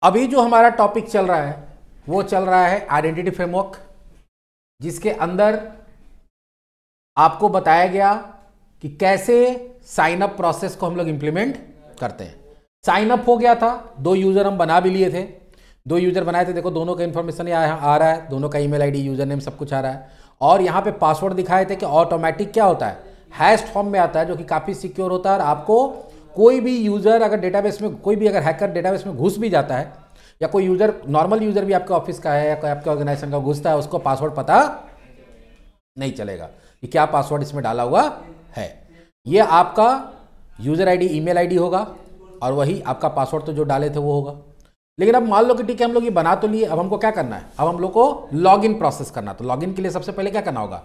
अभी जो हमारा टॉपिक चल रहा है वो चल रहा है आइडेंटिटी फ्रेमवर्क, जिसके अंदर आपको बताया गया कि कैसे साइन अप प्रोसेस को हम लोग इंप्लीमेंट करते हैं। साइन अप हो गया था, 2 यूजर हम बना भी लिए थे, 2 यूजर बनाए थे। देखो दोनों का इन्फॉर्मेशन आ रहा है, दोनों का ईमेल आईडी, यूजर नेम सब कुछ आ रहा है। और यहाँ पे पासवर्ड दिखाए थे कि ऑटोमेटिक क्या होता है, हैश्ड फॉर्म में आता है, जो कि काफ़ी सिक्योर होता है। और आपको कोई भी यूजर अगर डेटाबेस में, कोई भी अगर हैकर डेटाबेस में घुस भी जाता है, या कोई यूजर, नॉर्मल यूजर भी आपके ऑफिस का है या कोई आपके ऑर्गेनाइजेशन का घुसता है, उसको पासवर्ड पता नहीं चलेगा कि क्या पासवर्ड इसमें डाला हुआ है। ये आपका यूजर आईडी, ईमेल आईडी होगा, और वही आपका पासवर्ड तो जो डाले थे वो होगा। लेकिन अब मान लो कि ठीक है, हम लोग ये बना तो लिए, अब हमको क्या करना है, अब हम लोग को लॉगिन प्रोसेस करना। तो लॉगिन के लिए सबसे पहले क्या करना होगा,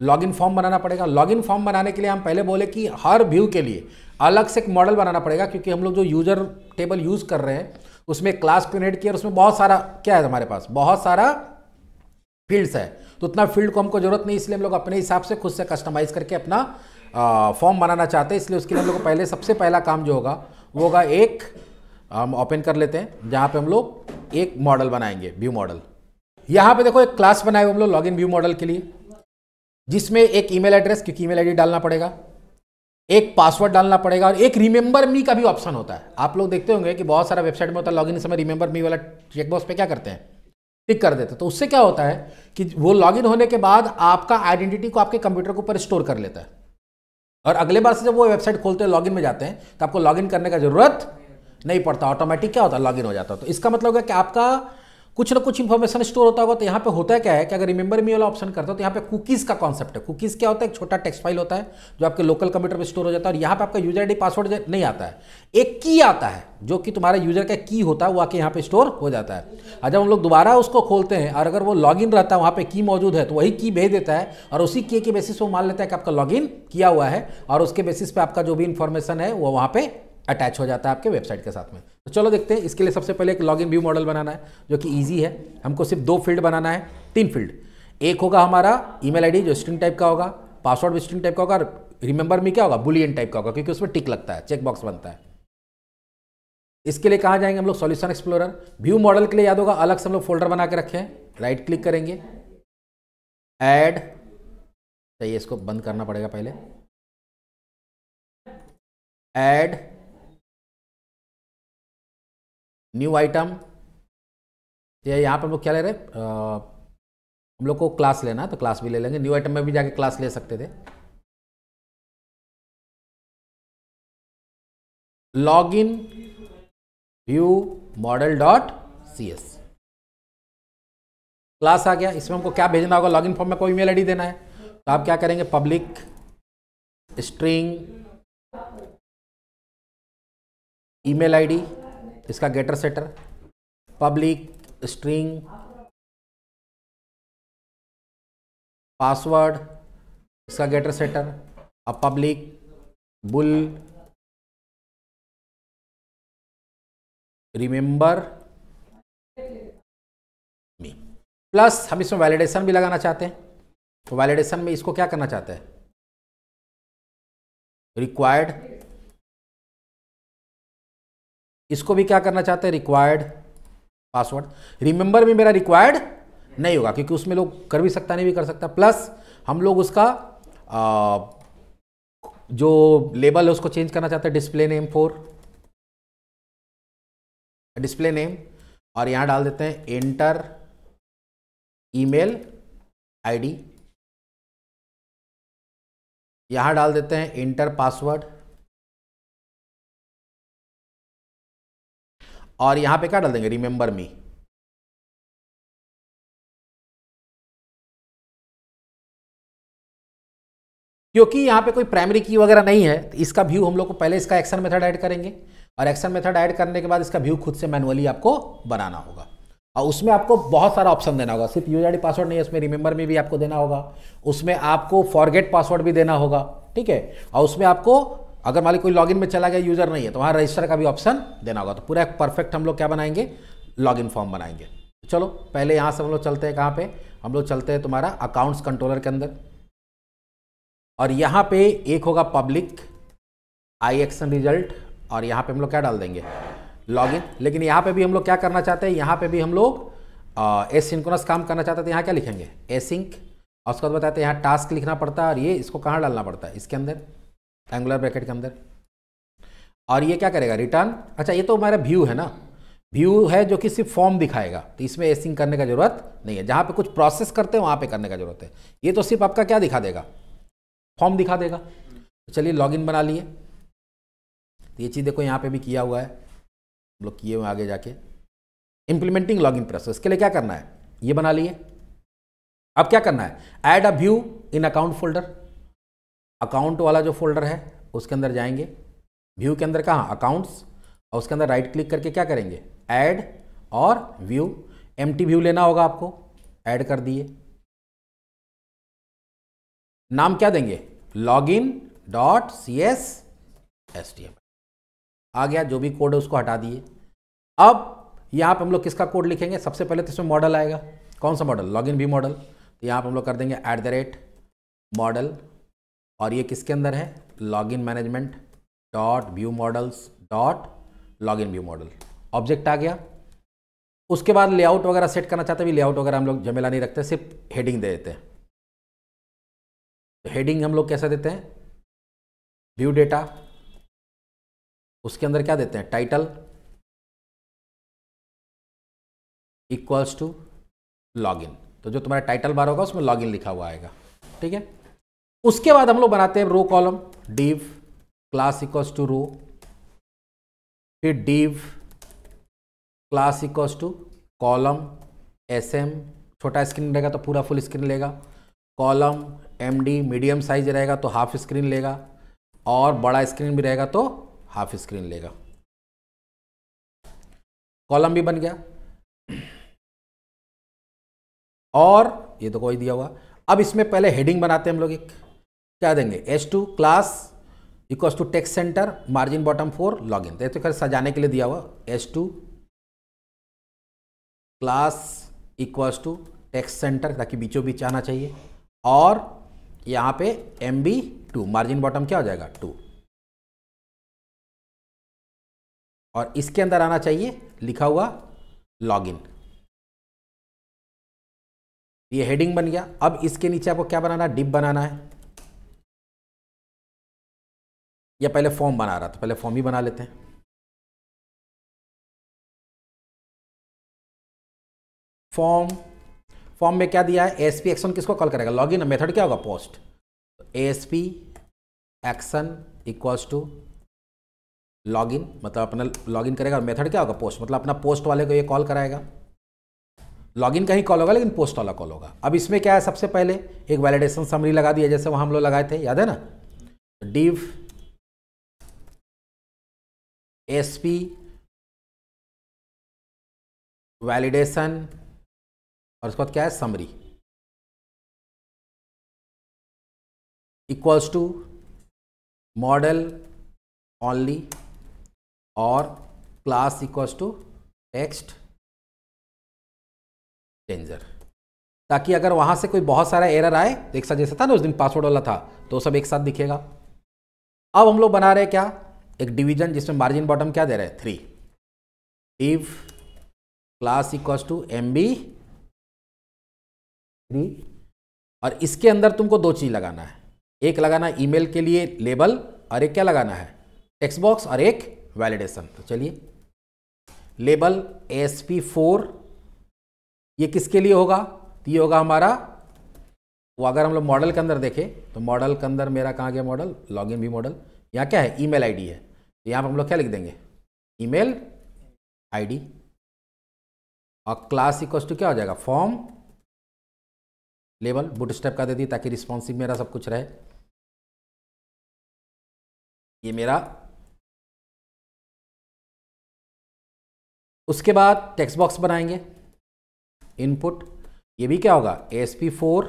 लॉगिन फॉर्म बनाना पड़ेगा। लॉगिन फॉर्म बनाने के लिए हम पहले बोले कि हर व्यू के लिए अलग से एक मॉडल बनाना पड़ेगा, क्योंकि हम लोग जो यूजर टेबल यूज कर रहे हैं उसमें क्लास क्रिएट किया, और उसमें बहुत सारा क्या है, हमारे पास बहुत सारा फील्ड्स है। तो उतना फील्ड को हमको जरूरत नहीं, इसलिए हम लोग अपने हिसाब से खुद से कस्टमाइज करके अपना फॉर्म बनाना चाहते हैं। इसलिए उसके लिए हम लोग को पहले सबसे पहला काम जो होगा वो होगा, एक हम ओपन कर लेते हैं जहाँ पे हम लोग एक मॉडल बनाएंगे, व्यू मॉडल। यहाँ पे देखो एक क्लास बनाए हुए हम लोग लॉगिन व्यू मॉडल के लिए, जिसमें एक ईमेल एड्रेस, क्योंकि ईमेल आईडी डालना पड़ेगा, एक पासवर्ड डालना पड़ेगा, और एक रिमेंबर मी का भी ऑप्शन होता है। आप लोग देखते होंगे कि बहुत सारा वेबसाइट में होता है, लॉगिन समय रिमेंबर मी वाला चेकबॉक्स पे क्या करते हैं, टिक कर देते हैं। तो उससे क्या होता है कि वो लॉगिन होने के बाद आपका आइडेंटिटी को आपके कंप्यूटर के ऊपर स्टोर कर लेता है, और अगले बार से जब वो वेबसाइट खोलते हैं, लॉगिन में जाते हैं, तो आपको लॉगिन करने का जरूरत नहीं पड़ता, ऑटोमेटिक क्या होता है, लॉगिन हो जाता है। तो इसका मतलब है कि आपका कुछ ना कुछ इंफॉर्मेशन स्टोर होता होगा। तो यहाँ पे होता है क्या है कि अगर रिमेंबर मी वाला ऑप्शन करते हो तो यहाँ पे कुकीज़ का कॉन्सेप्ट है। कुकीज़ क्या होता है, एक छोटा टेक्स्ट फाइल होता है जो आपके लोकल कंप्यूटर पे स्टोर हो जाता है, और यहाँ पे आपका यूजर आईडी पासवर्ड नहीं आता है, एक की आता है जो कि तुम्हारा यूजर का की होता है, वो आके यहाँ पे स्टोर हो जाता है। और जब हम लोग दोबारा उसको खोलते हैं और अगर वो लॉगिन रहता है, वहाँ पे की मौजूद है, तो वही की भेज देता है, और उसी की के बेसिस वो मान लेता है कि आपका लॉगिन किया हुआ है, और उसके बेसिस पे आपका जो भी इंफॉर्मेशन है वो वहाँ पे अटैच हो जाता है आपके वेबसाइट के साथ में। तो चलो देखते हैं। इसके लिए सबसे पहले एक लॉगिन व्यू मॉडल बनाना है, जो कि इजी है। हमको सिर्फ 2 फील्ड बनाना है, 3 फील्ड। एक होगा हमारा ईमेल आईडी जो स्ट्रिंग टाइप का होगा, पासवर्ड भी स्ट्रिंग टाइप का होगा, रिमेंबर मी क्या होगा, बुलियन टाइप का होगा, क्योंकि उसमें टिक लगता है, चेक बॉक्स बनता है। इसके लिए कहाँ जाएंगे हम लोग, सॉल्यूशन एक्सप्लोरर। व्यू मॉडल के लिए याद होगा अलग से हम लोग फोल्डर बना के रखे हैं, राइट क्लिक करेंगे, ऐड, चाहिए इसको बंद करना पड़ेगा पहले, ऐड न्यू आइटम। यहाँ पे हम लोग क्या ले रहे हैं, हम लोग को क्लास लेना है तो क्लास भी ले लेंगे, न्यू आइटम में भी जाके क्लास ले सकते थे। Login view model dot cs class आ गया। इसमें हमको क्या भेजना होगा, लॉगिन फॉर्म में कोई ईमेल आईडी देना है, तो आप क्या करेंगे, पब्लिक स्ट्रिंग ईमेल आईडी, इसका getter setter, public string password, इसका गेटर सेटर, अब public bool remember me, plus हम इसमें वैलिडेशन भी लगाना चाहते हैं। तो वैलिडेशन में इसको क्या करना चाहते हैं, रिक्वायर्ड, इसको भी क्या करना चाहते हैं, रिक्वायर्ड पासवर्ड। रिमेंबर में मेरा रिक्वायर्ड नहीं होगा, क्योंकि उसमें लोग कर भी सकता नहीं भी कर सकता। प्लस हम लोग उसका जो लेबल है उसको चेंज करना चाहते हैं, display name for display name, और यहां डाल देते हैं एंटर ईमेल आईडी, यहां डाल देते हैं एंटर पासवर्ड, और यहां पे क्या डाल देंगे, रिमेंबर मी। क्योंकि यहां पे कोई प्राइमरी की वगैरह नहीं है, तो इसका व्यू हम लोग को पहले इसका एक्शन मेथड ऐड करेंगे, और एक्शन मेथड ऐड करने के बाद इसका व्यू खुद से मैनुअली आपको बनाना होगा। और उसमें आपको बहुत सारा ऑप्शन देना होगा, सिर्फ यूजर आईडी पासवर्ड नहीं है, उसमें रिमेंबर में भी आपको देना होगा, उसमें आपको फॉरगेट पासवर्ड भी देना होगा, ठीक है। और उसमें आपको अगर मान ली कोई लॉगिन में चला गया यूजर नहीं है, तो वहाँ रजिस्टर का भी ऑप्शन देना होगा। तो पूरा एक परफेक्ट हम लोग क्या बनाएंगे, लॉगिन फॉर्म बनाएंगे। चलो पहले यहाँ से हम लोग चलते हैं, कहाँ पे हम लोग चलते हैं, तुम्हारा अकाउंट्स कंट्रोलर के अंदर, और यहाँ पे एक होगा पब्लिक आई एक्शन रिजल्ट, और यहाँ पे हम लोग क्या डाल देंगे, लॉगिन। लेकिन यहाँ पे भी हम लोग क्या करना चाहते हैं, यहाँ पे भी हम लोग एसिंक्रोनस काम करना चाहते हैं, तो यहाँ क्या लिखेंगे एसिंक, और उसके बाद बताते हैं यहाँ टास्क लिखना पड़ता है, और ये इसको कहाँ डालना पड़ता है, इसके अंदर एंगुलर ब्रैकेट के अंदर। और ये क्या करेगा रिटर्न, अच्छा ये तो हमारा व्यू है ना, व्यू है जो कि सिर्फ फॉर्म दिखाएगा, तो इसमें एसिंक करने का जरूरत नहीं है। जहाँ पे कुछ प्रोसेस करते हैं वहाँ पे करने का जरूरत है। ये तो सिर्फ आपका क्या दिखा देगा, फॉर्म दिखा देगा। तो चलिए लॉगिन बना लिए, तो ये चीज़ देखो यहाँ पे भी किया हुआ है, हम लोग किए हुए आगे जाके इंप्लीमेंटिंग लॉगिन प्रोसेस के लिए क्या करना है, ये बना लिए। अब क्या करना है, add a view in account folder, account वाला जो फोल्डर है उसके अंदर जाएंगे, व्यू के अंदर कहाँ अकाउंट्स, और उसके अंदर राइट क्लिक करके क्या करेंगे ऐड और व्यू, एम्प्टी व्यू लेना होगा आपको, ऐड कर दिए। नाम क्या देंगे login.cs_html, आ गया, जो भी कोड है उसको हटा दिए। अब यहाँ पे हम लोग किसका कोड लिखेंगे, सबसे पहले तो इसमें मॉडल आएगा, कौन सा मॉडल, लॉगिन व्यू मॉडल, तो यहाँ पे हम लोग कर देंगे @model, और ये किसके अंदर है login management dot view models dot login view model, object आ गया। उसके बाद लेआउट वगैरह सेट करना चाहते हैं, लेआउट वगैरह हम लोग झमेला नहीं रखते, सिर्फ हेडिंग दे देते हैं। तो हेडिंग हम लोग कैसे देते हैं, व्यू डेटा, उसके अंदर क्या देते हैं टाइटल इक्वल्स टू लॉगिन, तो जो तुम्हारा टाइटल बार होगा उसमें लॉगिन लिखा हुआ आएगा, ठीक है। उसके बाद हम लोग बनाते हैं row column, div class equals to row, फिर div class equals to column sm, छोटा स्क्रीन रहेगा तो पूरा फुल स्क्रीन लेगा, कॉलम md मीडियम साइज रहेगा तो हाफ स्क्रीन लेगा, और बड़ा स्क्रीन भी रहेगा तो हाफ स्क्रीन लेगा। कॉलम भी बन गया, और ये तो कोई दिया हुआ। अब इसमें पहले हेडिंग बनाते हैं हम लोग, एक क्या देंगे h2 class equals to text center margin bottom 4 login, तो खैर सजाने के लिए दिया हुआ, h2 class equals to text center, ताकि बीचों बीच आना चाहिए, और यहाँ पे MB2 मार्जिन बॉटम क्या हो जाएगा 2, और इसके अंदर आना चाहिए लिखा हुआ लॉगिन। ये हेडिंग बन गया। अब इसके नीचे आपको क्या बनाना है, डिप बनाना है, या पहले फॉर्म बना रहा था, पहले फॉर्म ही बना लेते हैं। फॉर्म में क्या दिया है, ASP एक्शन किसको कॉल करेगा, लॉगिन, मेथड क्या होगा post, ASP action equals to login, मतलब अपना लॉगिन करेगा, मेथड क्या होगा पोस्ट, मतलब अपना पोस्ट वाले को ये कॉल कराएगा। लॉगिन का ही कॉल होगा लेकिन पोस्ट वाला कॉल होगा। अब इसमें क्या है, सबसे पहले एक वैलिडेशन समरी लगा दिया, जैसे वहां हम लोग लगाए थे, याद है ना, div ASP वैलिडेशन, और उसके बाद क्या है summary equals to model only, और class equals to text changer, ताकि अगर वहां से कोई बहुत सारा एरर आए तो एक साथ, जैसे था ना उस दिन पासवर्ड वाला था, तो सब एक साथ दिखेगा। अब हम लोग बना रहे हैं क्या, एक डिवीजन जिसमें मार्जिन बॉटम क्या दे रहे हैं 3, div class equals to MB3, और इसके अंदर तुमको दो चीज लगाना है, एक लगाना ईमेल के लिए लेबल, और एक क्या लगाना है टेक्स्ट बॉक्स, और एक वैलिडेशन। तो चलिए लेबल ASP4, ये किसके लिए होगा, तो ये होगा हमारा, वो अगर हम लोग मॉडल के अंदर देखें तो मॉडल के अंदर मेरा कहाँ गया मॉडल, लॉगिन भी मॉडल, यहाँ क्या है ईमेल आईडी है, तो यहाँ पर हम लोग क्या लिख देंगे ईमेल आईडी, और क्लास इक्वल्स टू क्या हो जाएगा फॉर्म लेबल, बूटस्ट्रैप का दे दी ताकि रिस्पॉन्सिव मेरा सब कुछ रहे। ये मेरा, उसके बाद टेक्स्ट बॉक्स बनाएंगे, इनपुट, ये भी क्या होगा ASP4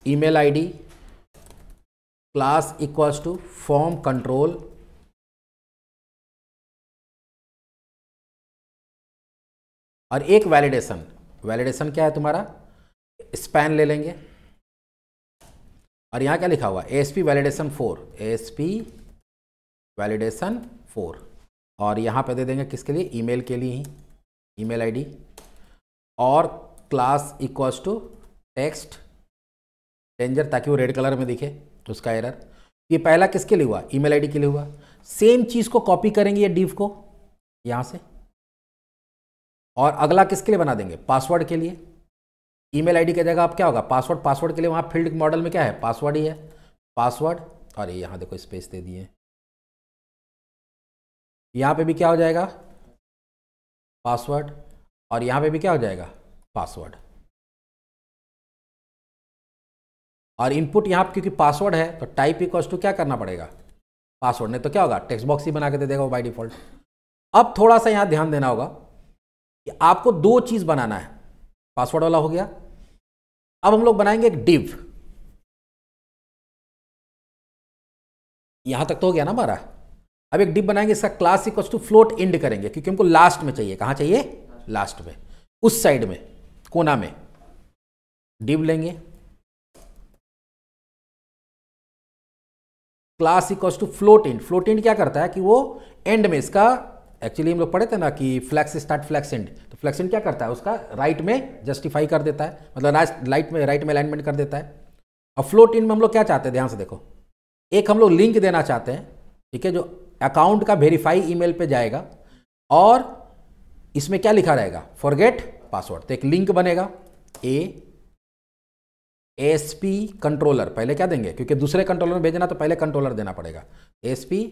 email ID class equals to form control, और एक वैलिडेशन, वैलिडेशन क्या है तुम्हारा स्पैन ले लेंगे, और यहां क्या लिखा हुआ ASP वैलिडेशन 4, ASP वैलिडेशन 4 और यहाँ पे दे देंगे किसके लिए, ईमेल के लिए ही, ईमेल आईडी, और class equals to text danger, ताकि वो रेड कलर में दिखे उसका एरर। ये पहला किसके लिए हुआ, ईमेल आईडी के लिए हुआ। सेम चीज़ को कॉपी करेंगे ये डिव को यहाँ से, और अगला किसके लिए बना देंगे, पासवर्ड के लिए। ईमेल आईडी की जगह आप क्या होगा, पासवर्ड, पासवर्ड के लिए वहाँ फील्ड मॉडल में क्या है, पासवर्ड ही है, पासवर्ड। और ये यहाँ देखो स्पेस दे दिए, यहाँ पे भी क्या हो जाएगा, पासवर्ड, और यहाँ पे भी क्या हो जाएगा, पासवर्ड। और इनपुट यहाँ पे क्योंकि पासवर्ड है तो टाइप इक्वल्स टू क्या करना पड़ेगा, पासवर्ड, नहीं तो क्या होगा, टेक्स्ट बॉक्स ही बना के दे देगा वो बाय डिफॉल्ट। अब थोड़ा सा यहाँ ध्यान देना होगा कि आपको दो चीज़ बनाना है, पासवर्ड वाला हो गया। अब हम लोग बनाएंगे एक डिव, यहां तक तो हो गया ना हमारा। अब एक डिव बनाएंगे, इसका class equals to float end करेंगे, क्योंकि हमको लास्ट में चाहिए। कहां चाहिए, लास्ट में, उस साइड में, कोना में। डिव लेंगे, class equals to float end. Float end क्या करता है कि वो एंड में, इसका एक्चुअली हम लोग पढ़े थे ना कि फ्लैक्स स्टार्ट फ्लैक्स एंड, तो फ्लैक्स एंड क्या करता है, उसका राइट में जस्टिफाई कर देता है, मतलब राइट में अलाइनमेंट कर देता है। अब फ्लोट इंड में हम लोग क्या चाहते हैं, ध्यान से देखो, एक हम लोग लिंक देना चाहते हैं, ठीक है, जो अकाउंट का वेरीफाई ईमेल पे जाएगा, और इसमें क्या लिखा रहेगा, फॉरगेट पासवर्ड। तो एक लिंक बनेगा, एएसपी कंट्रोलर, पहले क्या देंगे, क्योंकि दूसरे कंट्रोलर में भेजना तो पहले कंट्रोलर देना पड़ेगा। एएसपी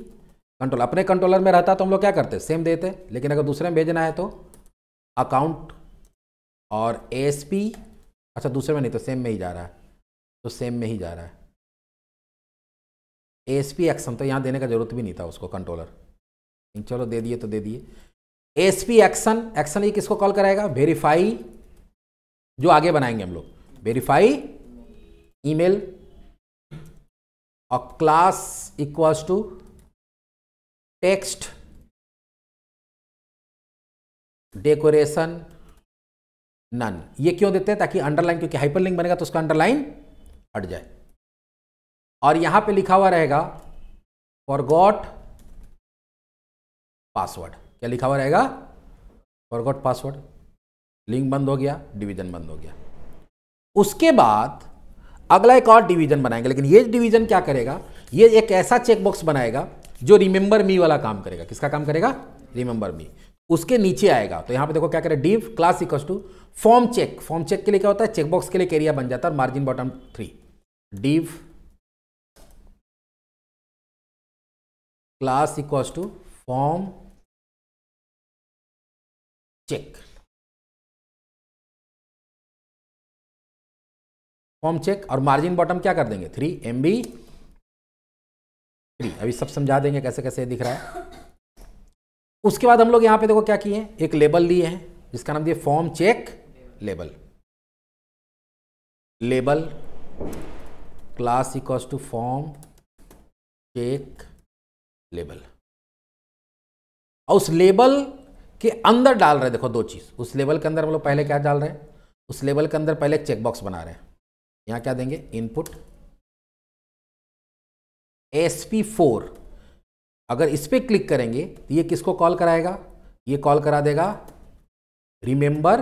कंट्रोलर, अपने कंट्रोलर में रहता तो हम लोग क्या करते, सेम देते, लेकिन अगर दूसरे में भेजना है तो अकाउंट और एएसपी, अच्छा दूसरे में नहीं तो सेम में ही जा रहा है, तो सेम में ही जा रहा है। एएसपी एक्शन तो यहाँ देने का जरूरत भी नहीं था उसको, कंट्रोलर, चलो दे दिए तो दे दिए। एएसपी एक्शन, एक्शन ये किसको कॉल कराएगा, वेरीफाई, जो आगे बनाएंगे हम लोग, वेरीफाई ईमेल, और class equals to text decoration none. ये क्यों देते हैं, ताकि अंडरलाइन, क्योंकि हाइपरलिंक बनेगा तो उसका अंडरलाइन हट जाए। और यहां पे लिखा हुआ रहेगा फॉरगॉट पासवर्ड, क्या लिखा हुआ रहेगा, फॉरगॉट पासवर्ड। लिंक बंद हो गया, डिवीजन बंद हो गया। उसके बाद अगला एक और डिवीजन बनाएंगे, लेकिन ये डिवीजन क्या करेगा, ये एक ऐसा चेकबॉक्स बनाएगा जो रिमेंबर मी वाला काम करेगा। किसका काम करेगा, रिमेंबर मी। उसके नीचे आएगा, तो यहां पे देखो क्या करेगा, div class equals to form check. Form check के लिए क्या होता है, चेकबॉक्स के लिए एरिया बन जाता है, margin bottom 3, div class equals to form check. Form check और मार्जिन बॉटम क्या कर देंगे, 3 MB 3। अभी सब समझा देंगे कैसे कैसे दिख रहा है। उसके बाद हम लोग यहां पे देखो क्या किए, एक लेबल लिए हैं जिसका नाम दिए form check label. Label class equals to form check label, और उस लेबल के अंदर डाल रहे हैं, देखो दो चीज। उस लेबल के अंदर हम लोग पहले क्या डाल रहे हैं, उस लेबल के अंदर पहले चेकबॉक्स बना रहे हैं। यहां क्या देंगे, इनपुट SP4। अगर इस पर क्लिक करेंगे तो ये किसको कॉल कराएगा, ये कॉल करा देगा रिमेंबर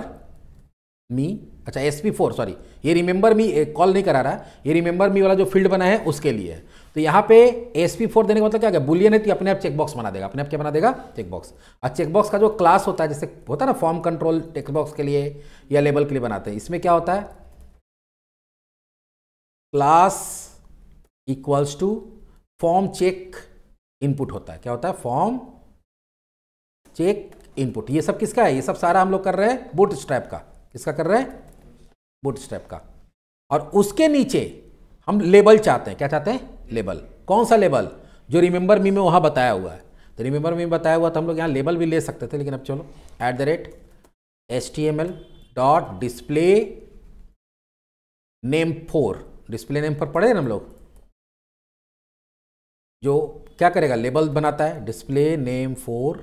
मी। अच्छा SP4, सॉरी, ये रिमेंबर मी कॉल नहीं करा रहा, ये रिमेंबर मी वाला जो फील्ड बना है उसके लिए है। तो यहाँ पे SP4 देने का मतलब क्या है, बुलियन है तो अपने आप चेकबॉक्स बना देगा, अपने आप क्या बना देगा, चेकबॉक्स। और चेकबॉक्स का जो क्लास होता है, जैसे होता है ना फॉर्म कंट्रोल टेक्स्ट के लिए या लेबल के लिए बनाते हैं, इसमें क्या होता है, class equals to form check input होता है। क्या होता है, फॉर्म चेक इनपुट। ये सब किसका है, ये सब सारा हम लोग कर रहे हैं बूटस्ट्रैप का। किसका कर रहे हैं, बूटस्ट्रैप का। और उसके नीचे हम लेबल चाहते हैं, क्या चाहते हैं, लेबल। कौन सा लेबल, जो रिमेंबर मी में वहां बताया हुआ है। तो रिमेंबर मी में बताया हुआ तो हम लोग यहाँ लेबल भी ले सकते थे, लेकिन अब चलो @HTML dot display name 4, display name पर पढ़े ना हम लोग, जो क्या करेगा, लेबल बनाता है, डिस्प्ले नेम 4,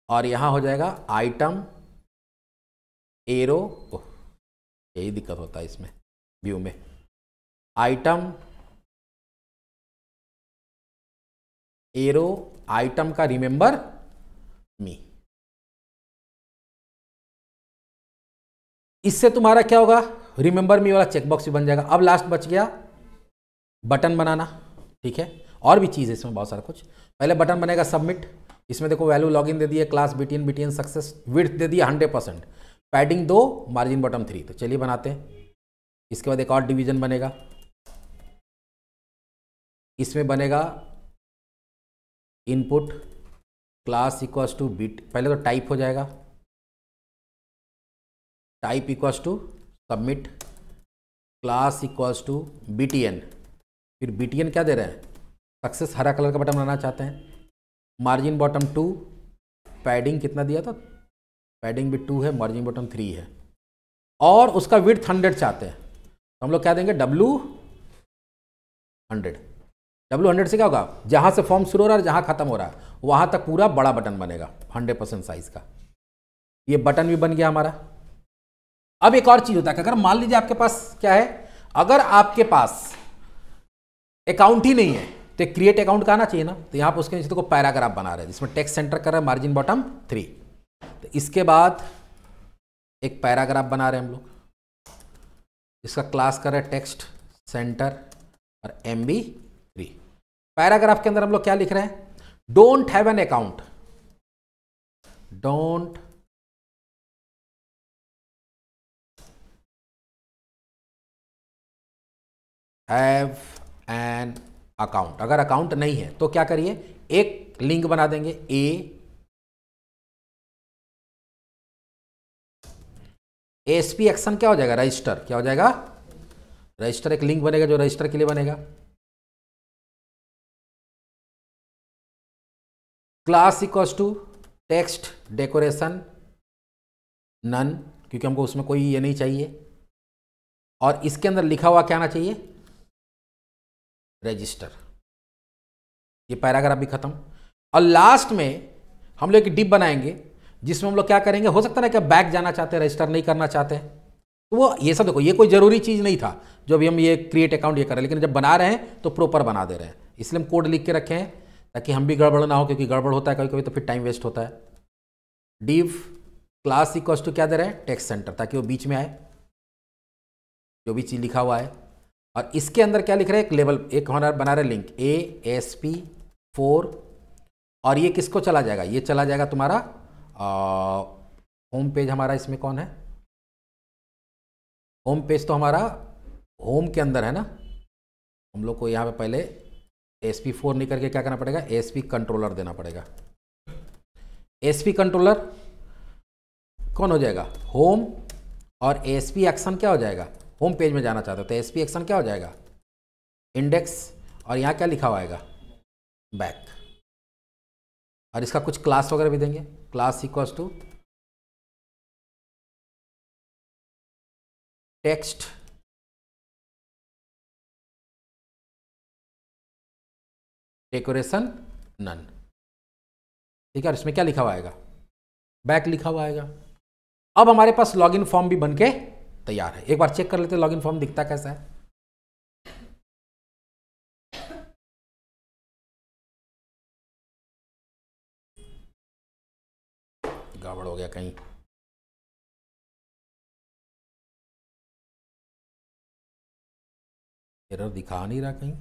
और यहां हो जाएगा आइटम एरो। यही दिक्कत होता है इसमें व्यू में, आइटम एरो आइटम का रिमेंबर मी। इससे तुम्हारा क्या होगा, रिमेंबर मी वाला चेकबॉक्स भी बन जाएगा। अब लास्ट बच गया बटन बनाना, ठीक है। और भी चीज़ है इसमें बहुत सारा कुछ। पहले बटन बनेगा सबमिट, इसमें देखो वैल्यू लॉगिन दे दिए, class BTN BTN success, width दे दिया 100%, पैडिंग 2, मार्जिन बॉटम 3। तो चलिए बनाते हैं। इसके बाद एक और डिवीजन बनेगा, इसमें बनेगा input class equals to beat, पहले तो टाइप हो जाएगा, type equals to submit class equals to BTN, फिर बीटीएन क्या दे रहे हैं, सक्सेस, हरा कलर का बटन बनाना चाहते हैं, मार्जिन बॉटम 2, पैडिंग कितना दिया था, पैडिंग भी 2 है, मार्जिन बॉटम 3 है, और उसका विड्थ 100 चाहते हैं। तो हम लोग क्या देंगे, W100। W100 से क्या होगा, जहां से फॉर्म शुरू हो रहा है जहां खत्म हो रहा है वहां तक पूरा बड़ा बटन बनेगा 100% साइज का। ये बटन भी बन गया हमारा। अब एक और चीज होता है कि अगर मान लीजिए आपके पास क्या है, अगर आपके पास अकाउंट ही नहीं है तो क्रिएट अकाउंट का आना चाहिए ना। तो यहां पर उसके नीचे तो पैराग्राफ बना रहे हैं जिसमें टेक्स्ट सेंटर कर रहा है, मार्जिन बॉटम 3। तो इसके बाद एक पैराग्राफ बना रहे हैं हम लोग, इसका क्लास कर रहे हैं टेक्स्ट सेंटर और MB3। पैराग्राफ के अंदर हम लोग क्या लिख रहे हैं, don't have an account, don't have an account. अगर अकाउंट नहीं है तो क्या करिए, एक लिंक बना देंगे, ASP एक्शन क्या हो जाएगा, रजिस्टर, क्या हो जाएगा, रजिस्टर। एक लिंक बनेगा जो रजिस्टर के लिए बनेगा। Class equals to text decoration none, क्योंकि हमको उसमें कोई ये नहीं चाहिए, और इसके अंदर लिखा हुआ क्या आना चाहिए, रजिस्टर। ये पैराग्राफ भी खत्म। और लास्ट में हम लोग एक डिप बनाएंगे जिसमें हम लोग क्या करेंगे, हो सकता है ना कि बैक जाना चाहते हैं, रजिस्टर नहीं करना चाहते हैं, तो वो ये सब देखो, ये कोई जरूरी चीज़ नहीं था जो अभी हम ये क्रिएट अकाउंट ये कर रहे हैं, लेकिन जब बना रहे हैं तो प्रॉपर बना दे रहे हैं, इसलिए हम कोड लिख के रखे हैं ताकि हम भी गड़बड़ ना हो, क्योंकि गड़बड़ होता है कभी कभी तो फिर टाइम वेस्ट होता है। डिव क्लास इक्वल्स टू क्या दे रहे हैं, टेक्स्ट सेंटर, ताकि वो बीच में आए जो भी चीज़ लिखा हुआ है। और इसके अंदर क्या लिख रहे हैं, एक लेवल, एक हमारा बना रहे लिंक ASP4, और ये किसको चला जाएगा, ये चला जाएगा तुम्हारा होम पेज। हमारा इसमें कौन है, होम पेज तो हमारा होम के अंदर है ना। हम लोग को यहाँ पे पहले ASP4 नहीं करके क्या करना पड़ेगा, ASP कंट्रोलर देना पड़ेगा। ASP कंट्रोलर कौन हो जाएगा, होम, और ASP एक्शन क्या हो जाएगा, होम पेज में जाना चाहते हो तो ASP एक्शन क्या हो जाएगा, इंडेक्स, और यहाँ क्या लिखा हुआ आएगा, बैक। और इसका कुछ क्लास वगैरह भी देंगे, class equals to text decoration none, ठीक है। और इसमें क्या लिखा हुआ आएगा, बैक लिखा हुआ आएगा। अब हमारे पास लॉगिन फॉर्म भी बनके तैयार है। एक बार चेक कर लेते हैं लॉगिन फॉर्म दिखता कैसा है। गड़बड़ हो गया कहीं, एरर दिखा नहीं रहा कहीं।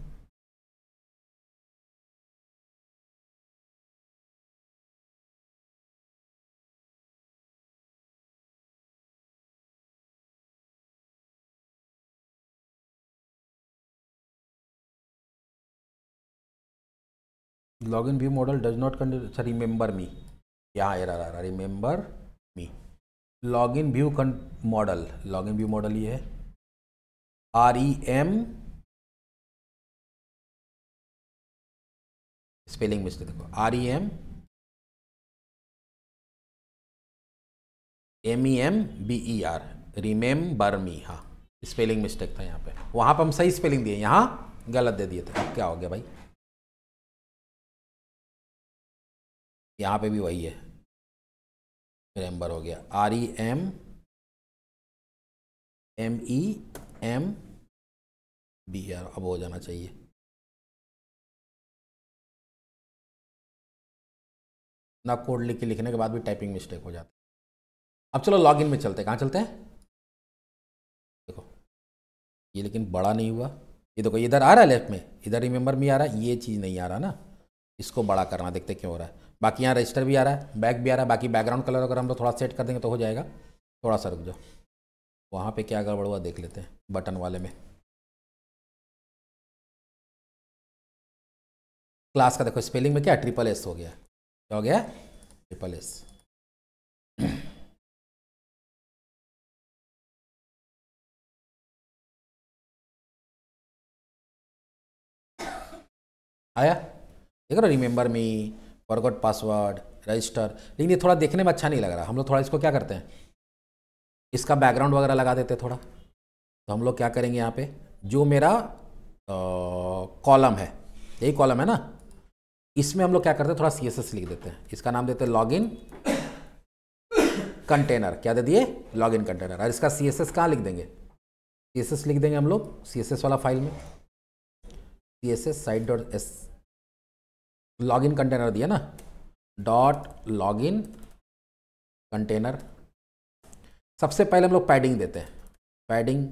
Login view model does not continue, remember मी, यहाँ एरर आ रहा, रिमेंबर मी। Login view model, login view model ये है REM, स्पेलिंग मिस्टेक देखो, REM MEMBER, रिमेंबर मी। हाँ, स्पेलिंग मिस्टेक था यहाँ पे, वहाँ पर हम सही स्पेलिंग दिए, यहाँ गलत दे दिए थे। अब क्या हो गया भाई, यहाँ पे भी वही है, रिमेंबर हो गया, REMEMBER, अब हो जाना चाहिए। ना कोड लिख के लिखने के बाद भी टाइपिंग मिस्टेक हो जाती है। अब चलो लॉगिन में चलते हैं। कहाँ चलते हैं? देखो ये लेकिन बड़ा नहीं हुआ। ये देखो इधर आ रहा है लेफ्ट में, इधर रिमेंबर मी आ रहा है, ये चीज़ नहीं आ रहा ना, इसको बड़ा करना, देखते क्यों हो रहा है। बाकी यहाँ रजिस्टर भी आ रहा है, बैक भी आ रहा है। बाकी बैकग्राउंड कलर अगर हम लोग थोड़ा सेट कर देंगे तो हो जाएगा। थोड़ा सा रुक जाओ, वहाँ पे क्या गड़बड़ हुआ देख लेते हैं बटन वाले में। क्लास का देखो स्पेलिंग में क्या ट्रिपल एस हो गया। क्या हो गया? Triple S. आया? देखो ना, रिमेंबर मी, फॉरगॉट पासवर्ड, रजिस्टर। लेकिन ये थोड़ा देखने में अच्छा नहीं लग रहा। हम लोग थोड़ा इसको क्या करते हैं, इसका बैकग्राउंड वगैरह लगा देते हैं थोड़ा। तो हम लोग क्या करेंगे, यहाँ पे जो मेरा कॉलम है, यही कॉलम है ना, इसमें हम लोग क्या करते हैं, थोड़ा CSS लिख देते हैं। इसका नाम देते हैं लॉगिन कंटेनर। क्या दे दिए? Login container. और इसका CSS कहाँ लिख देंगे? CSS लिख देंगे हम लोग CSS वाला फाइल में, CSS site.s लॉगिन कंटेनर दिया ना, डॉट लॉगिन कंटेनर। सबसे पहले हम लोग पैडिंग देते हैं, पैडिंग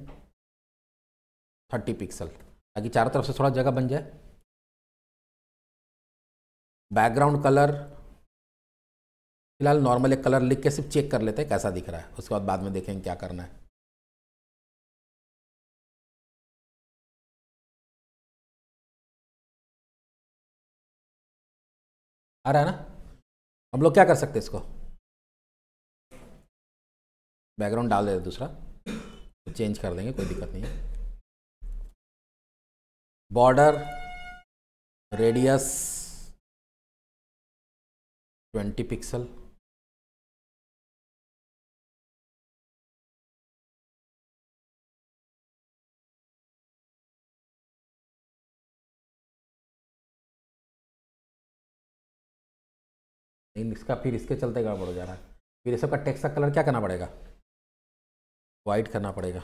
30 पिक्सल, ताकि चारों तरफ से थोड़ा जगह बन जाए। बैकग्राउंड कलर फिलहाल नॉर्मल एक कलर लिख के सिर्फ चेक कर लेते हैं कैसा दिख रहा है, उसके बाद में देखेंगे क्या करना है। आ रहा है ना? हम लोग क्या कर सकते हैं, इसको बैकग्राउंड डाल देते दूसरा, तो चेंज कर देंगे, कोई दिक्कत नहीं है। Border radius 20 pixel. इसका फिर इसके चलते गड़बड़ हो जा रहा है। फिर ये सबका टेक्स्ट का कलर क्या करना पड़ेगा? वाइट करना पड़ेगा।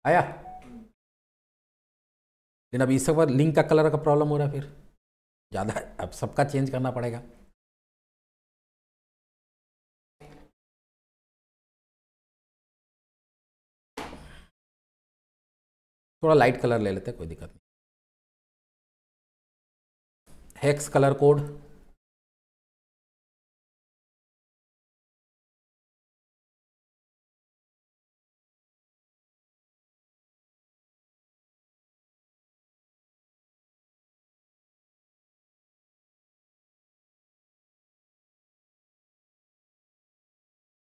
आया? लेकिन अब इस सब लिंक का कलर का प्रॉब्लम हो रहा है, फिर ज़्यादा है, अब सबका चेंज करना पड़ेगा। थोड़ा लाइट कलर ले लेते हैं, कोई दिक्कत नहीं। हेक्स कलर कोड,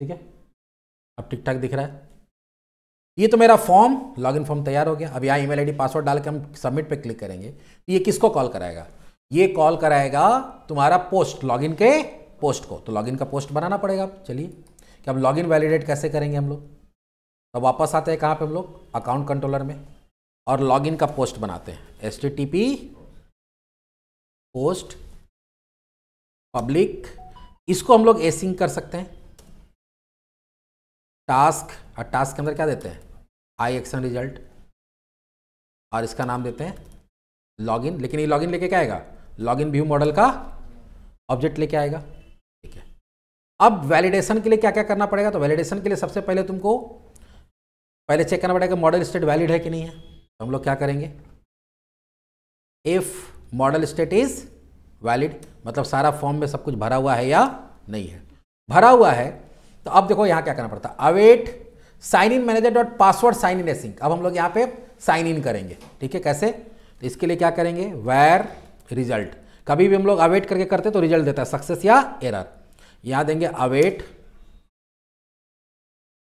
ठीक है, अब ठीक ठाक दिख रहा है। ये तो मेरा फॉर्म, लॉगिन फॉर्म तैयार हो गया। अब यहाँ ईमेल आईडी पासवर्ड डाल के हम सबमिट पे क्लिक करेंगे। तो ये किसको कॉल कराएगा? ये कॉल कराएगा तुम्हारा पोस्ट, लॉगिन के पोस्ट को। तो लॉगिन का पोस्ट बनाना पड़ेगा। चलिए कि अब लॉगिन वैलिडेट कैसे करेंगे हम लोग। तो वापस आते हैं कहाँ पे हम लोग, अकाउंट कंट्रोलर में, और लॉगिन का पोस्ट बनाते हैं। HTTP पोस्ट पब्लिक, इसको हम लोग एसिंक कर सकते हैं। टास्क, और टास्क के अंदर क्या देते हैं, आई एक्शन रिजल्ट, और इसका नाम देते हैं लॉगिन। लेकिन ये लॉगिन लेके क्या आएगा, लॉगिन व्यू मॉडल का ऑब्जेक्ट लेके आएगा। ठीक है, अब वैलिडेशन के लिए क्या क्या करना पड़ेगा। तो वैलिडेशन के लिए सबसे पहले तुमको पहले चेक करना पड़ेगा मॉडल स्टेट वैलिड है कि नहीं है। तो हम लोग क्या करेंगे, if model state is valid, मतलब सारा फॉर्म में सब कुछ भरा हुआ है या नहीं है। भरा हुआ है तो अब देखो यहाँ क्या करना पड़ता है, await sign in manager dot password sign in async. अब हम लोग यहाँ पे साइन इन करेंगे। ठीक है, कैसे? तो इसके लिए क्या करेंगे, वेर रिजल्ट। कभी भी हम लोग अवेट करके करते तो रिजल्ट देता है सक्सेस या एरर। यहाँ देंगे अवेट,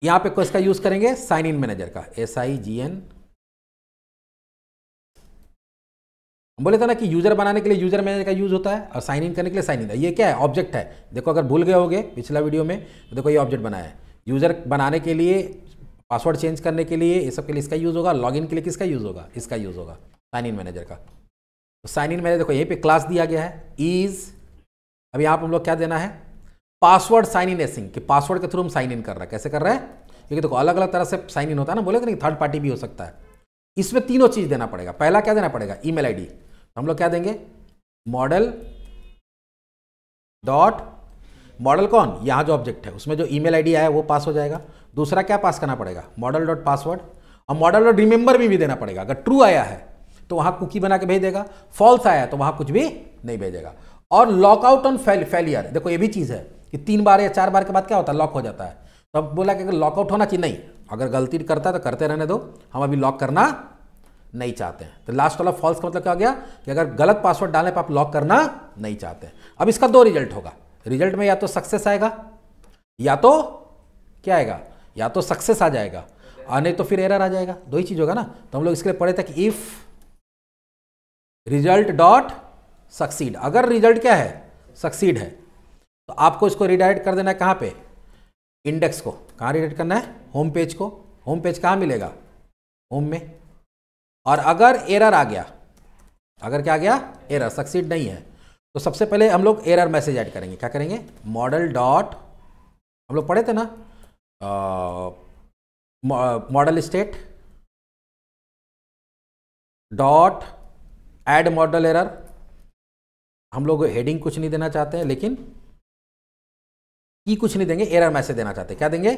यहाँ पे इसका यूज करेंगे साइन इन मैनेजर का, SIGN। हम बोले था ना कि यूजर बनाने के लिए यूजर मैनेजर का यूज होता है और साइन इन करने के लिए साइन इन। ये क्या है, ऑब्जेक्ट है। देखो अगर भूल गए होगे पिछला वीडियो में, तो देखो ये ऑब्जेक्ट बनाया है। यूजर बनाने के लिए, पासवर्ड चेंज करने के लिए, ये सब के लिए इसका यूज होगा। लॉगिन के लिए किसका यूज होगा, इसका यूज होगा, साइन इन मैनेजर का। तो साइन इन मैनेजर देखो यहीं पे क्लास दिया गया है इज। अब यहाँ पर हम लोग क्या देना है, पासवर्ड साइन इन एसिंक, कि पासवर्ड के थ्रू हम साइन इन कर रहे हैं। कैसे कर रहे हैं, क्योंकि देखो अलग अलग तरह से साइन इन होता है ना, बोले तो नहीं, थर्ड पार्टी भी हो सकता है। इसमें तीनों चीज देना पड़ेगा। पहला क्या देना पड़ेगा, ईमेल आईडी। हम लोग क्या देंगे, मॉडल डॉट, मॉडल कौन, यहां जो ऑब्जेक्ट है उसमें जो ईमेल आईडी आया वो पास हो जाएगा। दूसरा क्या पास करना पड़ेगा, मॉडल डॉट पासवर्ड, और मॉडल डॉट रिमेंबर भी देना पड़ेगा। अगर ट्रू आया है तो वहां कुकी बना के भेज देगा, फॉल्स आया है तो वहां कुछ भी नहीं भेजेगा। और लॉकआउट ऑन फेलियर, देखो ये भी चीज है कि 3 बार या 4 बार के बाद क्या होता है, लॉक हो जाता है। तो अब बोला कि अगर लॉकआउट होना चाहिए, नहीं, अगर गलती करता है तो करते रहने दो, हम अभी लॉक करना नहीं चाहते हैं। तो लास्ट वाला फॉल्स का मतलब क्या हो गया कि अगर गलत पासवर्ड डालने पर आप लॉक करना नहीं चाहते। अब इसका 2 रिजल्ट होगा, रिजल्ट में या तो सक्सेस आएगा या तो क्या आएगा, या तो सक्सेस आ जाएगा और नहीं तो फिर एरर आ जाएगा, 2 ही चीज होगा ना। तो हम लोग इसके लिए पढ़े थे कि इफ रिजल्ट डॉट सक्सीड, अगर रिजल्ट क्या है, सक्सीड है, तो आपको इसको रिडायरेक्ट कर देना है कहां पे, इंडेक्स को। कहां रिडायरेक्ट करना है, होम पेज को। होम पेज कहां मिलेगा, होम में। और अगर एरर आ गया, अगर क्या आ गया, एरर, सक्सीड नहीं है, तो सबसे पहले हम लोग एरर मैसेज ऐड करेंगे। क्या करेंगे, मॉडल डॉट, हम लोग पढ़े थे ना, model state dot add model error. हम लोग हेडिंग कुछ नहीं देना चाहते हैं, लेकिन की कुछ नहीं देंगे, एरर मैसेज देना चाहते हैं। क्या देंगे,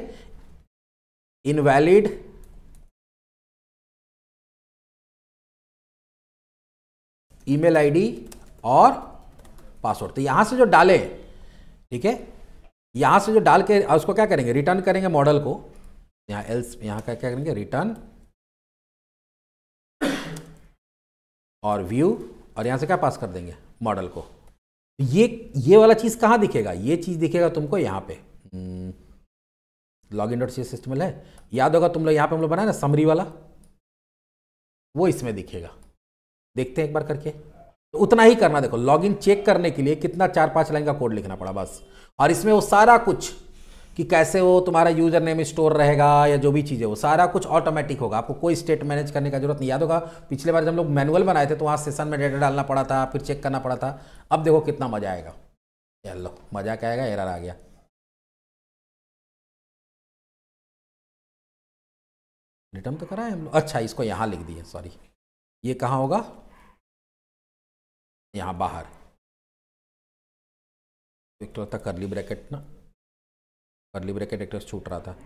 इनवैलिड ईमेल आईडी और पासवर्ड। तो यहां से जो डाले, ठीक है, यहां से जो डाल के उसको क्या करेंगे, रिटर्न करेंगे मॉडल को। यहां एल्स, यहां का क्या करेंगे, रिटर्न और व्यू, और यहां से क्या पास कर देंगे, मॉडल को। ये वाला चीज कहां दिखेगा, ये चीज दिखेगा तुमको यहां पे, लॉगिन डॉट सीएसएस HTML है, याद होगा तुम लोग, यहां पे हम लोग बनाए ना समरी वाला, वो इसमें दिखेगा। देखते हैं एक बार करके, तो उतना ही करना। देखो लॉगिन चेक करने के लिए कितना 4-5 लाइन का कोड लिखना पड़ा बस, और इसमें वो सारा कुछ कि कैसे वो तुम्हारा यूजर नेम स्टोर रहेगा या जो भी चीज़ है वो सारा कुछ ऑटोमेटिक होगा। आपको कोई स्टेट मैनेज करने का जरूरत नहीं। याद होगा पिछले बार जब हम लोग मैनुअल बनाए थे तो वहाँ सेशन में डेटा डालना पड़ा था, फिर चेक करना पड़ा था। अब देखो कितना मजा आएगा, चलो मजा क्या आएगा, एरर आ गया। रिटर्न तो करा है हम लोग, अच्छा इसको यहाँ लिख दिए, सॉरी, ये कहाँ होगा, यहाँ बाहर। एक तो था करली ब्रैकेट ना, करली ब्रैकेट एक तो छूट रहा था।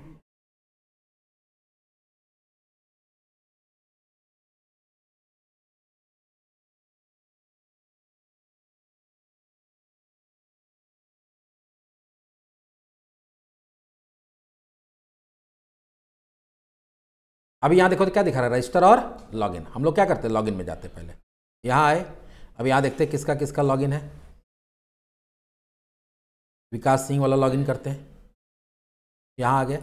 अभी यहाँ देखो तो क्या दिखा रहा है, रजिस्टर और लॉगिन। हम लोग क्या करते हैं, लॉगिन में जाते हैं पहले, यहाँ आए, अब यहाँ देखते हैं किसका किसका लॉगिन है। विकास सिंह वाला लॉगिन करते हैं, यहाँ आ गया।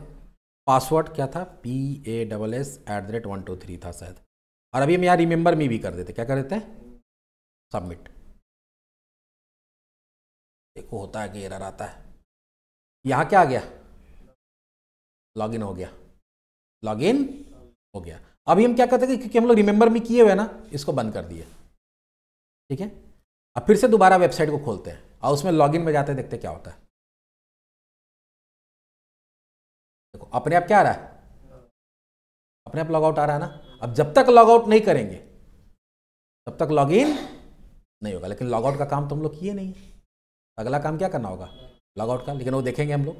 पासवर्ड क्या था, PASS@123 था शायद। और अभी हम यहाँ रिमेंबर मी भी कर देते, क्या कर देते हैं, सबमिट। देखो होता है कि एरर आता है। यहाँ क्या आ गया, लॉगिन हो गया, लॉगिन हो गया। अभी हम क्या करते हैं, क्योंकि हम लोग रिमेंबर मी किए हुए ना, इसको बंद कर दिए, ठीक है। अब फिर से दोबारा वेबसाइट को खोलते हैं और उसमें लॉगिन में जाते हैं, देखते क्या होता है। देखो अपने आप क्या आ रहा है, अपने आप लॉगआउट आ रहा है ना। अब जब तक लॉगआउट नहीं करेंगे तब तक लॉगिन नहीं होगा। लेकिन लॉगआउट का काम तो हम लोग किए नहीं, अगला काम क्या करना होगा, लॉगआउट का, लेकिन वो देखेंगे हम लोग।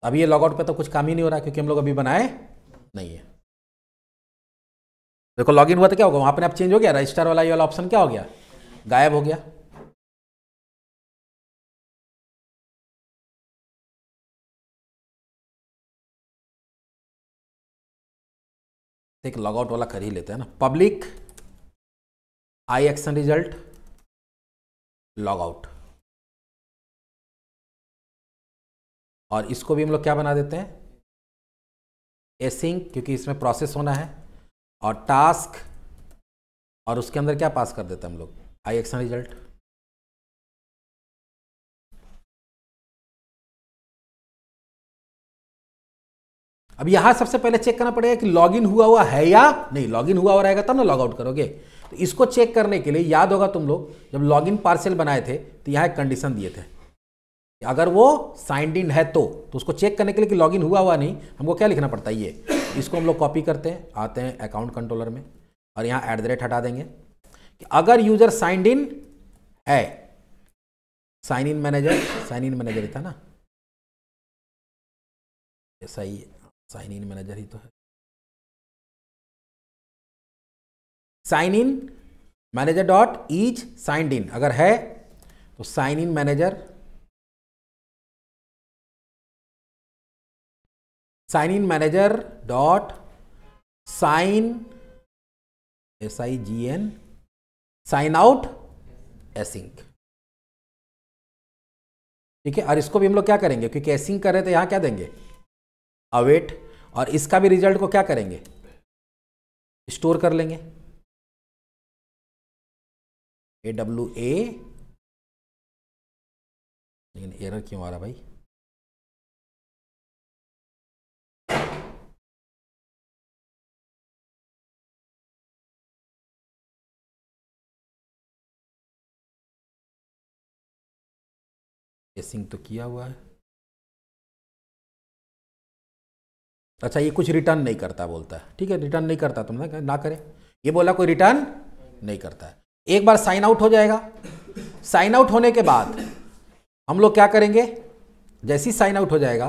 अभी ये लॉगआउट पे तो कुछ काम ही नहीं हो रहा क्योंकि हम लोग अभी बनाए नहीं है। देखो लॉगिन हुआ तो क्या होगा, वहां अपने आप चेंज हो गया, रजिस्टर वाला ये वाला ऑप्शन क्या हो गया, गायब हो गया। एक लॉगआउट वाला कर ही लेते हैं ना, पब्लिक आई एक्शन रिजल्ट लॉगआउट। और इसको भी हम लोग क्या बना देते हैं, एसिंक, क्योंकि इसमें प्रोसेस होना है, और टास्क, और उसके अंदर क्या पास कर देते हैं हम लोग, आई एक्शन रिजल्ट। अब यहां सबसे पहले चेक करना पड़ेगा कि लॉगिन हुआ है या नहीं। लॉगिन हुआ रहेगा तब ना लॉगआउट करोगे। तो इसको चेक करने के लिए याद होगा तुम लोग जब लॉगिन पार्सल बनाए थे तो यहां एक कंडीशन दिए थे, अगर वो साइंड इन है तो उसको चेक करने के लिए कि लॉगिन हुआ हुआ नहीं, हमको क्या लिखना पड़ता है, ये इसको हम लोग कॉपी करते हैं, आते हैं अकाउंट कंट्रोलर में और यहाँ @ हटा देंगे कि अगर यूजर साइंड इन है, साइन इन मैनेजर ही था ना, ऐसा ही साइन इन मैनेजर ही तो है, sign in manager dot each signed in अगर है तो sign in manager dot sign SIGN sign out async. ठीक है, और इसको भी हम लोग क्या करेंगे, क्योंकि एसिंक कर रहे थे, यहां क्या देंगे, अवेट, और इसका भी रिजल्ट को क्या करेंगे, स्टोर कर लेंगे, AWA। लेकिन एरर क्यों आ रहा भाई, एसिंक तो किया हुआ है। अच्छा, ये कुछ रिटर्न नहीं करता बोलता है, ठीक है, रिटर्न नहीं करता, तुमने ना करे, ये बोला कोई रिटर्न नहीं करता है। एक बार साइन आउट हो जाएगा, साइन आउट होने के बाद हम लोग क्या करेंगे, जैसे ही साइन आउट हो जाएगा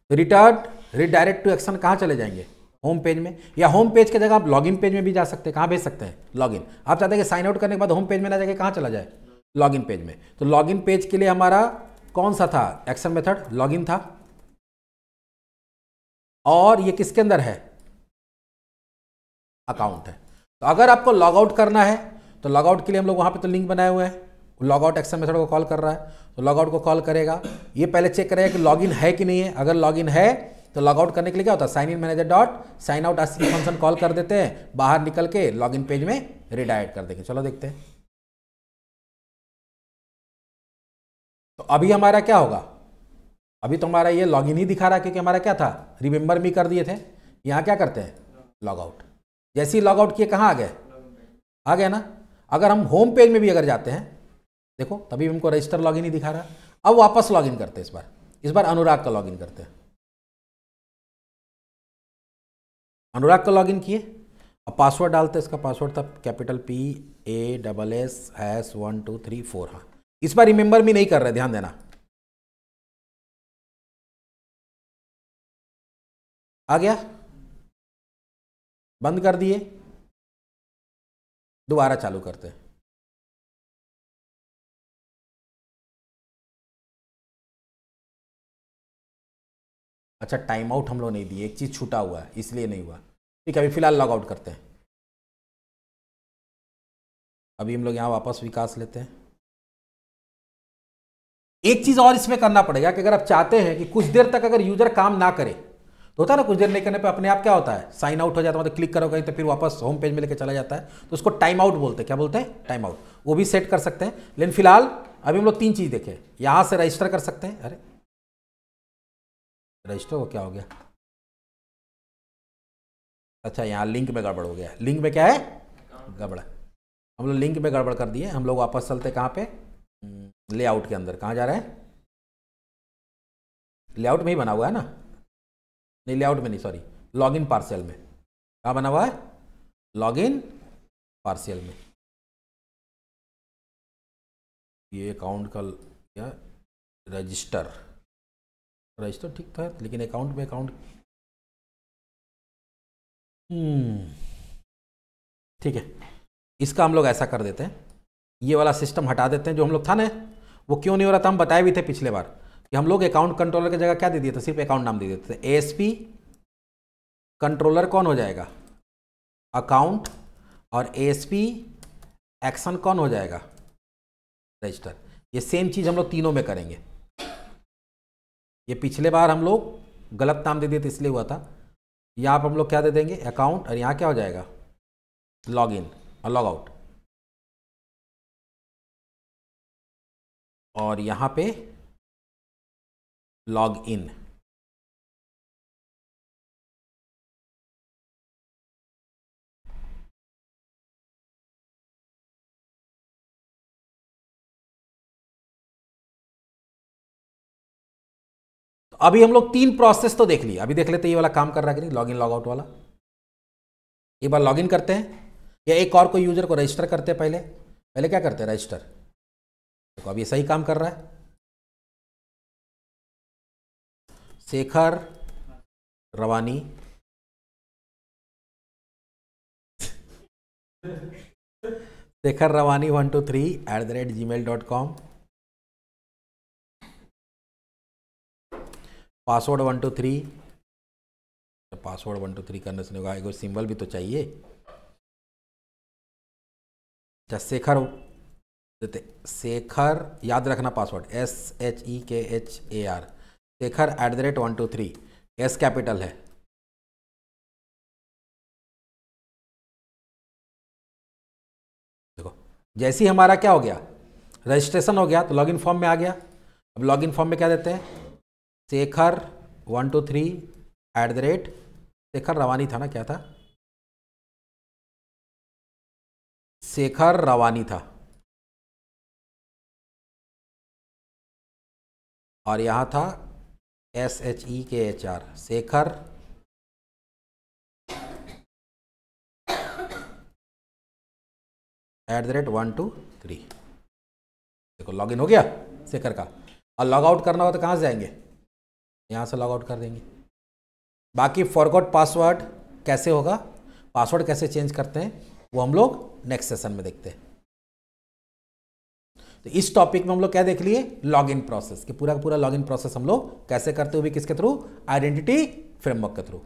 रिटर्न रिडायरेक्ट टू एक्शन कहाँ चले जाएंगे, होम पेज में, या होम पेज की जगह आप लॉगिन पेज में भी जा सकते हैं। कहाँ भेज सकते हैं, लॉगिन। आप चाहते हैं कि साइन आउट करने के बाद होम पेज में ना जाके कहाँ चला जाए, लॉगिन पेज में। तो लॉगिन पेज के लिए हमारा कौन सा था एक्शन मेथड, लॉगिन था, और ये किसके अंदर है, अकाउंट है। तो अगर आपको लॉग आउट करना है तो लॉग आउट के लिए हम लोग वहां पे तो लिंक बनाए हुए हैं, लॉग आउट एक्शन मेथड को कॉल कर रहा है, तो लॉग आउट को कॉल करेगा, ये पहले चेक करेगा कि लॉगिन है कि नहीं है। अगर लॉगिन है तो लॉग आउट करने के लिए क्या होता है, sign in manager dot sign out async function call कर देते हैं, बाहर निकल के लॉगिन पेज में रिडायरेक्ट कर देंगे। चलो देखते हैं। तो अभी हमारा क्या होगा, अभी तो हमारा ये लॉगिन ही दिखा रहा है, क्योंकि हमारा क्या था, रिमेंबर मी कर दिए थे। यहाँ क्या करते हैं, लॉग आउट। जैसे ही लॉग आउट किए कहाँ आ गए ना। अगर हम होम पेज में भी अगर जाते हैं, देखो तभी हमको रजिस्टर लॉगिन ही दिखा रहा है। अब वापस लॉगिन करते हैं, इस बार अनुराग का लॉगिन करते हैं। अनुराग का लॉगिन किए, अब पासवर्ड डालते हैं, इसका पासवर्ड था कैपिटल PASS#12345। हाँ, इस बार रिमेंबर मी नहीं कर रहे, ध्यान देना। आ गया, बंद कर दिए, दोबारा चालू करते हैं। अच्छा, टाइम आउट हम लोग नहीं दिए, एक चीज छूटा हुआ है इसलिए नहीं हुआ। ठीक है, अभी फिलहाल लॉग आउट करते हैं। अभी हम लोग यहाँ वापस विकास लेते हैं। एक चीज और इसमें करना पड़ेगा कि अगर आप चाहते हैं कि कुछ देर तक अगर यूजर काम ना करे, तो होता है ना, कुछ देर नहीं करने पे अपने आप क्या होता है, साइन आउट हो जाता है, मतलब क्लिक करो कहीं तो फिर वापस होम पेज में लेके चला जाता है, तो उसको टाइम आउट बोलते हैं। क्या बोलते हैं, टाइम आउट। वो भी सेट कर सकते हैं। लेकिन फिलहाल अभी हम लोग 3 चीज देखें, यहां से रजिस्टर कर सकते हैं। अरे रजिस्टर को क्या हो गया, अच्छा यहाँ लिंक में गड़बड़ हो गया। लिंक में क्या है, गड़बड़। हम लोग लिंक में गड़बड़ कर दिए। हम लोग वापस चलते कहाँ पे, लेआउट के अंदर। कहाँ जा रहे हैं, लेआउट में ही बना हुआ है ना, नहीं लेआउट में नहीं, सॉरी, लॉगिन पार्शियल में। कहाँ बना हुआ है, लॉगिन पार्शियल में। ये अकाउंट का क्या, रजिस्टर ठीक था, लेकिन अकाउंट में अकाउंट, ठीक है, इसका हम लोग ऐसा कर देते हैं, ये वाला सिस्टम हटा देते हैं जो हम लोग था ना। वो क्यों नहीं हो रहा था, हम बताए भी थे पिछले बार कि हम लोग अकाउंट कंट्रोलर की जगह क्या दे दिए थे, सिर्फ अकाउंट नाम दे देते थे। ASP कंट्रोलर कौन हो जाएगा, अकाउंट, और ASP एक्शन कौन हो जाएगा, रजिस्टर। ये सेम चीज हम लोग तीनों में करेंगे। ये पिछले बार हम लोग गलत नाम दे दिए थे इसलिए हुआ था। यहाँ पर हम लोग क्या दे देंगे, अकाउंट, और यहाँ क्या हो जाएगा, लॉगिन और लॉग आउट, और यहाँ पे लॉग इन। अभी हम लोग 3 प्रोसेस तो देख लिए, अभी देख लेते हैं ये वाला काम कर रहा है कि नहीं, लॉगिन लॉग आउट वाला। एक बार लॉगिन करते हैं या एक और कोई यूजर को रजिस्टर करते हैं। पहले क्या करते हैं, रजिस्टर। देखो अब ये सही काम कर रहा है। शेखर रवानी शेखर रवानी 123@gmail.com, पासवर्ड 123, पासवर्ड 123 करने से नहीं होगा, एक सिंबल भी तो चाहिए। अच्छा शेखर याद रखना password SHEKHAR, Shekhar @123, S capital है। देखो जैसे ही हमारा क्या हो गया, रजिस्ट्रेशन हो गया, तो लॉगिन फॉर्म में आ गया। अब लॉगिन फॉर्म में क्या देते हैं, शेखर 123 शेखर रवानी था ना, क्या था, शेखर रवानी था, और यहां था SHEKHR, शेखर @123। देखो लॉगिन हो गया शेखर का। और लॉग आउट करना हो तो कहाँ से जाएंगे, यहाँ से लॉग आउट कर देंगे। बाकी फॉरगॉट पासवर्ड कैसे होगा, पासवर्ड कैसे चेंज करते हैं, वो हम लोग नेक्स्ट सेशन में देखते हैं। तो इस टॉपिक में हम लोग क्या देख लिए, लॉगिन प्रोसेस, कि पूरा का पूरा लॉगिन प्रोसेस हम लोग कैसे करते हुए, किसके थ्रू, आइडेंटिटी फ्रेमवर्क के थ्रू।